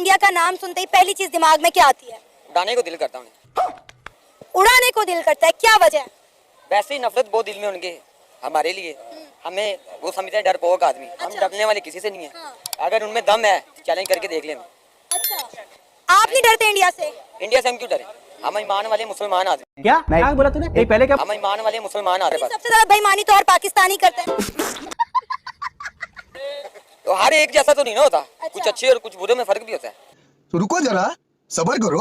India का नाम सुनते ही पहली चीज दिमाग में क्या आती है? उड़ाने को दिल करता है। उड़ाने को दिल करता है, क्या वजह? वैसे ही नफरत बहुत दिल में उनके हमारे लिए। हमें वो समझते हैं डरपोक आदमी। हम डरने वाले किसी से नहीं है। अगर उनमें दम है चैलेंज करके देख लें। अच्छा, आप नहीं डरते इंडिया से? इंडिया से हम क्यों डरे? हम ईमान वाले मुसलमान आदमी। क्या बोला तूने? एक पहले क्या? हम ईमान वाले मुसलमान आदमी। सबसे ज्यादा बेईमानी तो और पाकिस्तानी करते हैं। तो हर एक जैसा तो नहीं ना होता। कुछ अच्छे और कुछ बुरे में फर्क भी होता है। तो रुको जरा, सब्र करो।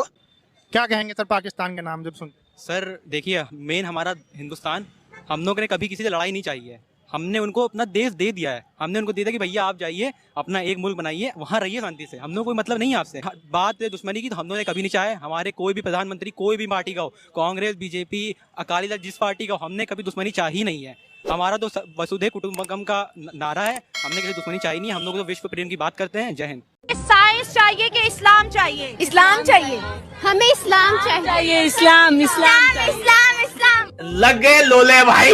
क्या कहेंगे सर पाकिस्तान के नाम जब सुन? सर देखिए, मेन हमारा हिंदुस्तान, हम लोगों ने कभी किसी से लड़ाई नहीं चाहिए। हमने उनको अपना देश दे दिया है। हमने उनको दे दिया कि भैया आप जाइए, अपना एक मुल्क बनाइए, वहाँ रहिए शांति से। हम लोग कोई मतलब नहीं है आपसे। बात है दुश्मनी की, तो हम लोगों ने कभी नहीं चाहे। हमारे कोई भी प्रधानमंत्री कोई भी पार्टी का हो, कांग्रेस, बीजेपी, अकाली दल, जिस पार्टी का हो, हमने कभी दुश्मनी चाही नहीं है। हमारा तो वसुधैव कुटुंबकम का नारा है। हमने किसी दुश्मनी चाहिए नहीं। हम लोग तो विश्व प्रेम की बात करते हैं। जय हिंद। साइंस चाहिए कि इस्लाम चाहिए? इस्लाम चाहिए। हमें इस्लाम चाहिए। इस्लाम इस्लाम इस्लाम इस्लाम। लगे लोले भाई।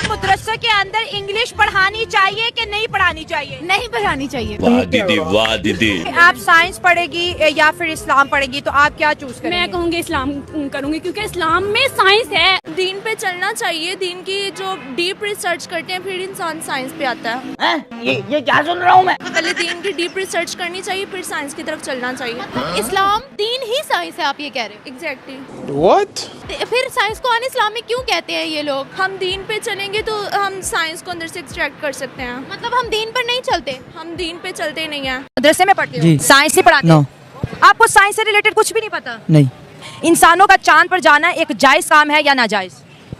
मदरसे के अंदर इंग्लिश पढ़ानी चाहिए कि नहीं पढ़ानी चाहिए? नहीं पढ़ानी चाहिए। वाह दीदी, वाह दीदी। आप साइंस पढ़ेगी या फिर इस्लाम पढ़ेगी, तो आप क्या चूज करेंगे? मैं कहूँगी इस्लाम करूँगी, क्योंकि इस्लाम में साइंस है। दीन पे चलना चाहिए। दीन की जो डीप रिसर्च करते हैं, फिर इंसान साइंस पे आता है। ये क्या सुन रहा हूँ मैं? पहले दीन की डीप रिसर्च करनी चाहिए, फिर साइंस की तरफ चलना चाहिए। इस्लाम दीन ही साइंस है, आप ये कह रहे हैं? एग्जैक्टली। What? फिर साइंस को अन इस्लामिक क्यों कहते हैं ये लोग? हम दीन पे चलेंगे तो हम साइंस को अंदर से एक्सट्रैक्ट कर सकते हैं। मतलब हम दीन पर नहीं चलते? हम दीन पे चलते ही नहीं है। मदरसे में पढ़ते हो? साइंस नहीं पढ़ाते? नो। आपको साइंस से रिलेटेड कुछ भी नहीं पता? नहीं। इंसानों का चांद पर जाना एक जायज काम है या नाजायज?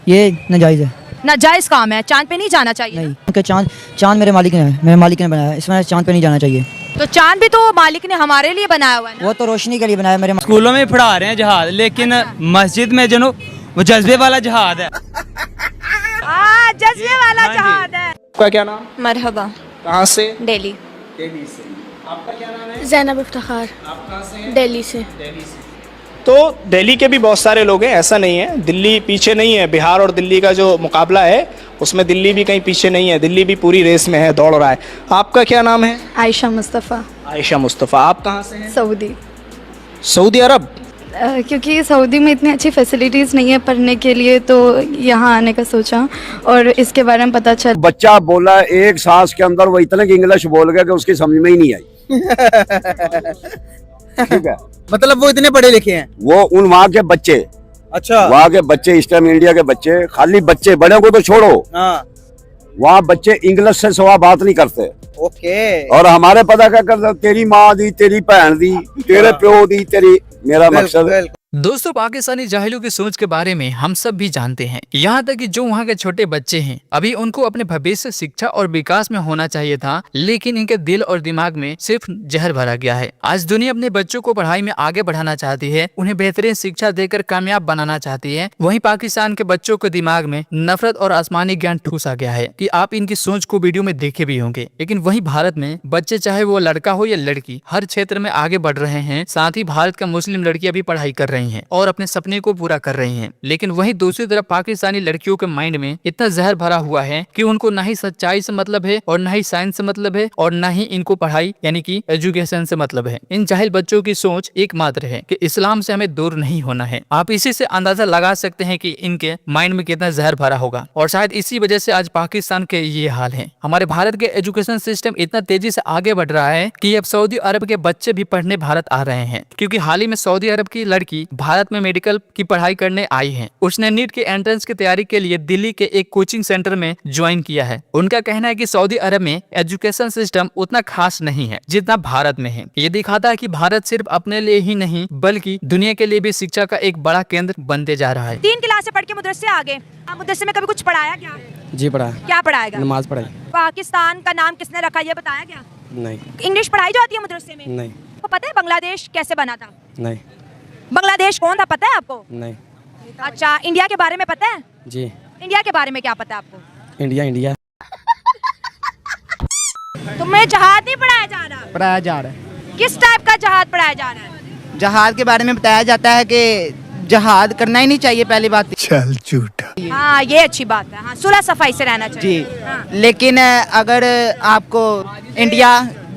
ये नाजायज है। नाजायज काम है, चांद पे नहीं जाना चाहिए। नहीं, क्योंकि चांद मेरे मालिक ने है, मेरे मालिक ने बनाया है, इसमें चांद पे नहीं जाना चाहिए। तो चांद भी तो मालिक ने हमारे लिए बनाया हुआ है ना? वो तो रोशनी के लिए बनाया मेरे। स्कूलों में पढ़ा रहे हैं जहाज, लेकिन मस्जिद में जो वो जज्बे वाला जहाज है। जज्बे वाला जहाज है। आपका क्या नाम? मरहबा। कहाँ से? दिल्ली। दिल्ली से। आपका क्या नाम है? ज़ैनब इफ्तिखार। आप कहाँ से? दिल्ली से। दिल्ली से। तो दिल्ली के भी बहुत सारे लोग हैं, ऐसा नहीं है। दिल्ली पीछे नहीं है। बिहार और दिल्ली का जो मुकाबला है उसमें दिल्ली भी कहीं पीछे नहीं है। दिल्ली भी पूरी रेस में है, दौड़ रहा है। आपका क्या नाम है? आयशा मुस्तफ़ा। आयशा मुस्तफ़ा। आप कहाँ से हैं? सऊदी। सऊदी अरब। क्योंकि सऊदी में इतनी अच्छी फैसिलिटीज़ नहीं है पढ़ने के लिए, तो यहाँ आने का सोचा और इसके बारे में पता चला। बच्चा बोला एक सांस के अंदर वो इतने की इंग्लिश बोल गया कि उसकी समझ में ही नहीं आई। ठीक है, मतलब वो इतने पढ़े लिखे हैं? वो उन वहाँ के बच्चे, अच्छा, वहाँ के बच्चे, ईस्टर्न इंडिया के बच्चे, खाली बच्चे, बड़े को तो छोड़ो, वहाँ बच्चे इंग्लिश से सवा बात नहीं करते। ओके। और हमारे पता क्या करते, तेरी माँ दी, तेरी बहन दी, तेरे प्यो दी, तेरी। मेरा मकसद दोस्तों, पाकिस्तानी जाहिलों की सोच के बारे में हम सब भी जानते हैं। यहाँ तक कि जो वहाँ के छोटे बच्चे हैं, अभी उनको अपने भविष्य, शिक्षा और विकास में होना चाहिए था, लेकिन इनके दिल और दिमाग में सिर्फ जहर भरा गया है। आज दुनिया अपने बच्चों को पढ़ाई में आगे बढ़ाना चाहती है, उन्हें बेहतरीन शिक्षा देकर कामयाब बनाना चाहती है। वहीं पाकिस्तान के बच्चों के दिमाग में नफरत और आसमानी ज्ञान ठूसा गया है कि आप इनकी सोच को वीडियो में देखे भी होंगे। लेकिन वहीं भारत में बच्चे, चाहे वो लड़का हो या लड़की, हर क्षेत्र में आगे बढ़ रहे हैं। साथ ही भारत का मुस्लिम लड़कियां भी पढ़ाई कर रही हैं और अपने सपने को पूरा कर रही हैं। लेकिन वहीं दूसरी तरफ पाकिस्तानी लड़कियों के माइंड में इतना जहर भरा हुआ है कि उनको ना ही सच्चाई से मतलब है और ना ही साइंस से मतलब है और ना ही इनको पढ़ाई यानी कि एजुकेशन से मतलब है। इन जाहिल बच्चों की सोच एकमात्र है कि इस्लाम से हमें दूर नहीं होना है। आप इसी से अंदाजा लगा सकते हैं कि इनके माइंड में कितना जहर भरा होगा और शायद इसी वजह से आज पाकिस्तान के ये हाल है। हमारे भारत के एजुकेशन सिस्टम इतना तेजी से आगे बढ़ रहा है कि अब सऊदी अरब के बच्चे भी पढ़ने भारत आ रहे हैं, क्योंकि हाल ही में सऊदी अरब की लड़की भारत में मेडिकल की पढ़ाई करने आई है। उसने नीट के एंट्रेंस की तैयारी के लिए दिल्ली के एक कोचिंग सेंटर में ज्वाइन किया है। उनका कहना है कि सऊदी अरब में एजुकेशन सिस्टम उतना खास नहीं है जितना भारत में है। ये दिखाता है कि भारत सिर्फ अपने लिए ही नहीं बल्कि दुनिया के लिए भी शिक्षा का एक बड़ा केंद्र बनते जा रहा है। 3 क्लास से पढ़ के मदरसे आ गए। मदरसे में कभी कुछ पढ़ाया क्या? जी पढ़ा। क्या पढ़ाएगा? नमाज पढ़ाई। पाकिस्तान का नाम किसने रखा, ये बताया क्या? नहीं। इंग्लिश पढ़ाई जाती है मदरसे में? नहीं। आपको पता है बांग्लादेश कैसे बना था? नहीं। बांग्लादेश कौन था पता है आपको? नहीं। अच्छा, इंडिया के बारे में पता है? जी। इंडिया के बारे में क्या पता है आपको? इंडिया। तुम्हें जहाज नहीं पढ़ाया जा रहा? पढ़ाया जा रहा है। किस टाइप का जहाज पढ़ाया जा रहा है? जहाज के बारे में बताया जाता है कि जहाज करना ही नहीं चाहिए, पहली बात। चल झूठा। हाँ, ये अच्छी बात है। हाँ, सुलह सफाई से रहना चाहिए। जी। लेकिन अगर आपको इंडिया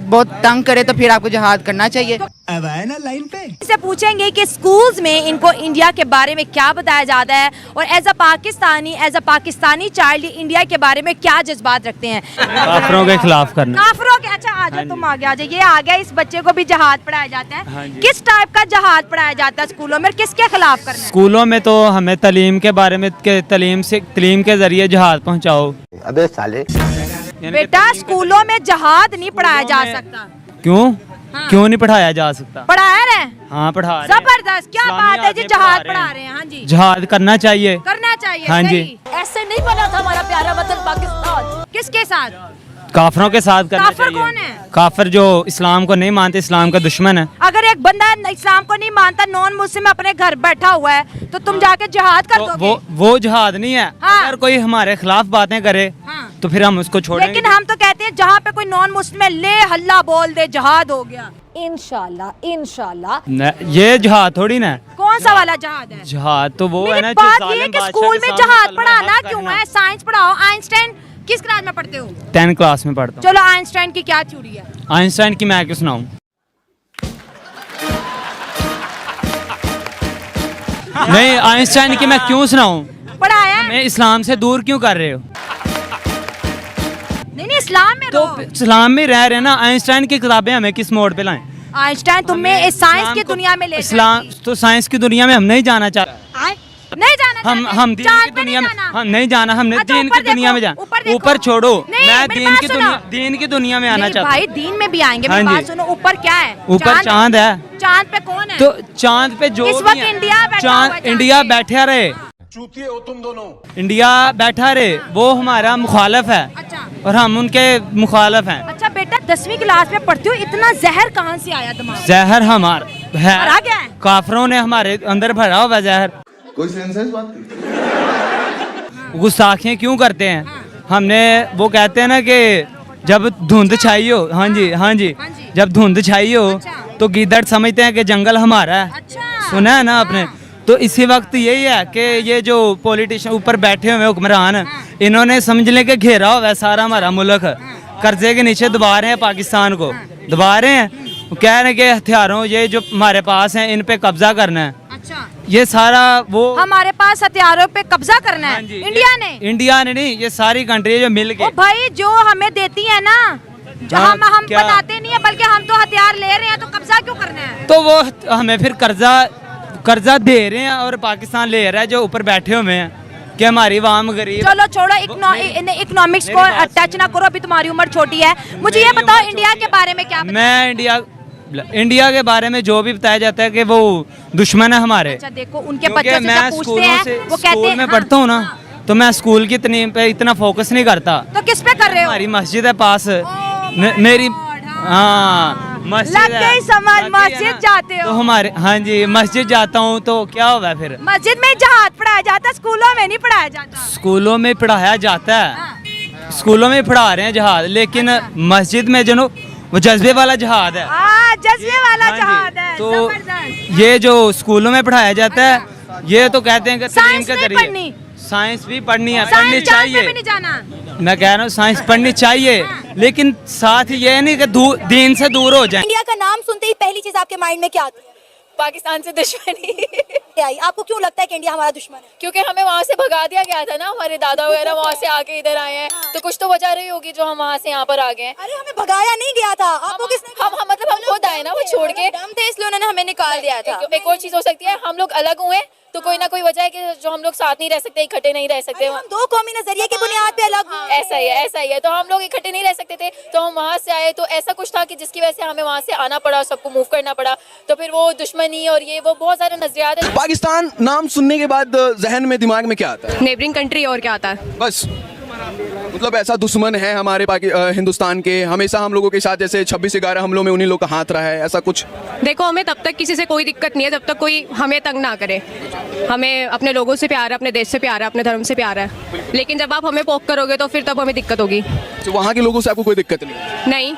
बहुत तंग करे तो फिर आपको जहाद करना चाहिए। अब आए ना लाइन पे। इसे पूछेंगे कि स्कूल्स में इनको इंडिया के बारे में क्या बताया जाता है और as a Pakistani child India के बारे में क्या जज्बात रखते हैं। काफिरों के खिलाफ करना। काफिरों के, अच्छा आ जाओ, तुम आगे आ जाओ। ये आ गया, इस बच्चे को भी जहाद पढ़ाया जाता है। किस टाइप का जहाद पढ़ाया जाता है स्कूलों में, किसके खिलाफ करना है? स्कूलों में तो हमें तालीम के बारे में तालीम के जरिए जहाद पहुँचाओ। अबे साले बेटा स्कूलों में जहाद नहीं पढ़ाया जा सकता। क्यों? क्यों नहीं पढ़ाया जा सकता? पढ़ाया रहे? हाँ पढ़ा रहे। जबरदस्त, क्या बात है जी, जहाद पढ़ा रहे हैं। हाँ जी, जहाद करना चाहिए। हाँ जी। ऐसे नहीं बना था हमारा प्यारा वतन पाकिस्तान। किसके साथ? काफिरों के साथ करना काफिर चाहिए। कौन है? काफिर जो इस्लाम को नहीं मानते, इस्लाम का दुश्मन है। अगर एक बंदा इस्लाम को नहीं मानता, नॉन मुस्लिम अपने घर बैठा हुआ है, तो तुम जाके जहाद कर दोगे? वो जहाद नहीं है। हाँ। अगर कोई हमारे खिलाफ बातें करे तो फिर हम उसको छोड़ेंगे। लेकिन हम तो कहते हैं जहाँ पे कोई नॉन मुस्लिम है, ले हल्ला बोल दे, जहाद हो गया। इंशाल्लाह ये जहाद थोड़ी ना। कौन सा वाला जहाद है? जहाद तो वो है ना, बात ये है कि स्कूल में जहाद पढ़ाना क्यों है? साइंस पढ़ाओ। आइंस्टाइन किस क्लास में पढ़ते हो? 10th क्लास में पढ़ता हूँ। चलो, आइंस्टाइन की क्या थ्योरी है? आइंस्टाइन की मैं क्यों सुनाऊं? नहीं, आइंस्टाइन की मैं क्यों सुनाऊं? पढ़ाया? मैं इस्लाम से दूर क्यों कर रहे हो? नहीं, इस्लाम में तो इस्लाम में रह रहे ना। आइंस्टाइन की किताबें हमें किस मोड़ पे लाएं? आइंस्टाइन तुम्हें इस साइंस की दुनिया में ले इस्लाम तो साइंस की दुनिया में हम नहीं जाना चाहते। नहीं जाना, हम दीन की दुनिया में हम नहीं जाना। हमने दीन की दुनिया में जाना। ऊपर छोड़ो, मैं दीन की दुनिया में आना चाहता हूँ। भाई दीन में भी आएंगे, मेरी बात सुनो। ऊपर क्या है? ऊपर चांद है। चांद पे कौन है? तो चांद पे जो इस वक्त इंडिया बैठा हुआ है। इंडिया बैठा रहे, चूतिए हो तुम दोनों। इंडिया बैठा रहे, वो हमारा मुखालिफ है। अच्छा। और हम उनके मुखालिफ हैं। अच्छा बेटा, 10वीं क्लास में पढ़ते हो, इतना जहर कहाँ से आया दिमाग? जहर हमारा है, भरा गया है? काफिरों ने हमारे अंदर भरा हुआ जहर। कोई सेंस है इस बात की? गुस्ताखियाँ क्यों करते हैं? हमने वो कहते हैं ना कि जब धुंध छाई हो, हाँ जी, जब धुंध छाई हो तो गीदड़ समझते हैं कि जंगल हमारा है। सुना है ना आपने? तो इसी वक्त यही है कि ये जो पॉलिटिशियन ऊपर बैठे हुए हुक्मरान, इन्होंने समझ लें कि घेरा हुआ है सारा हमारा मुल्क, कर्जे के नीचे दबा रहे हैं पाकिस्तान को, दबा रहे हैं। कह रहे हैं कि हथियारों ये जो हमारे पास हैं इन पे कब्जा करना है। अच्छा। ये सारा वो हमारे पास हथियारों पे कब्जा करना है? इंडिया ने नहीं, ये सारी कंट्री जो मिल के भाई जो हमें देती है ना, जो हम बताते नहीं है, बल्कि हम तो हथियार ले रहे हैं, तो कब्जा क्यों करना है? तो वो हमें फिर कर्जा दे रहे हैं और पाकिस्तान ले रहा है जो ऊपर बैठे हुए हैं कि हमारी आवाम गरीब। चलो छोड़ो, इकोनॉमिक्स को टच ना करो, अभी तुम्हारी उम्र छोटी है। मुझे ये बताओ इंडिया के बारे में क्या? मैं इंडिया के बारे में जो भी बताया जाता है कि वो दुश्मन है हमारे। अच्छा देखो, उनके बच्चों से जब पूछते हैं वो कहते हैं, मैं पढ़ता हूँ ना, तो मैं स्कूल की पे इतना फोकस नहीं करता। तो किस पे कर रहे हो? हमारी मस्जिद है पास, मेरी मस्जिद है, समझ मस्जिद जाते हो तो हमारे, हाँ जी मस्जिद जाता हूँ। तो क्या होगा फिर? मस्जिद में जहाद पढ़ाया जाता है, स्कूलों में नहीं पढ़ाया जाता। स्कूलों में पढ़ाया जाता है, स्कूलों में पढ़ा रहे हैं जहाद, लेकिन मस्जिद में जो वो जज्बे वाला जहाद है। जज्बे वाला जहाद है। तो ये जो स्कूलों में पढ़ाया जाता है, ये तो कहते हैं कि तालीम के जरिए साइंस भी पढ़नी है, पढ़नी चाहिए। मैं कह रहा हूँ साइंस पढ़नी चाहिए, लेकिन साथ ही ये नहीं कि दीन से दूर हो जाए। इंडिया का नाम सुनते ही पहली चीज आपके माइंड में क्या आती है? पाकिस्तान से दुश्मनी। आपको क्यों लगता है कि इंडिया हमारा दुश्मन है? क्योंकि हमें वहाँ से भगा दिया गया था ना, हमारे दादा वगैरह वहाँ से आके इधर आए हैं, तो कुछ तो वजह रही होगी जो हम वहाँ से यहाँ पर आ गए हैं। अरे हमें भगाया नहीं गया था, आपको किसने? मतलब हम खुद आए ना, वो छोड़ के दम थे इसलिए उन्होंने हमें निकाल दिया था। एक और चीज हो सकती है, हम लोग अलग हुए तो कोई ना कोई वजह है कि जो हम लोग साथ नहीं रह सकते, इकट्ठे नहीं रह सकते। हम दो कौमी नजरिए की बुनियाद पे अलग हुए। ऐसा ही है। तो हम लोग इकट्ठे नहीं रह सकते थे, तो हम वहाँ से आए, तो ऐसा कुछ था कि जिसकी वजह से हमें वहाँ से आना पड़ा, सबको मूव करना पड़ा। तो फिर वो दुश्मनी और ये वो बहुत सारे नजरियात है। पाकिस्तान नाम सुनने के बाद जहन में दिमाग में क्या आता है? नेबरिंग कंट्री, और क्या आता है? बस मतलब ऐसा दुश्मन है हमारे हिंदुस्तान के, हमेशा हम लोगों के साथ जैसे 26/11 हमलों में उन्हीं लोग का हाथ रहा है, ऐसा कुछ? देखो, हमें तब तक किसी से कोई दिक्कत नहीं है जब तक कोई हमें तंग ना करे। हमें अपने लोगों से प्यार है, अपने देश से प्यार है, अपने धर्म से प्यार है। लेकिन जब आप हमें पोक करोगे तो फिर तब हमें दिक्कत होगी। तो वहाँ के लोगों से आपको कोई दिक्कत नहीं? नहीं।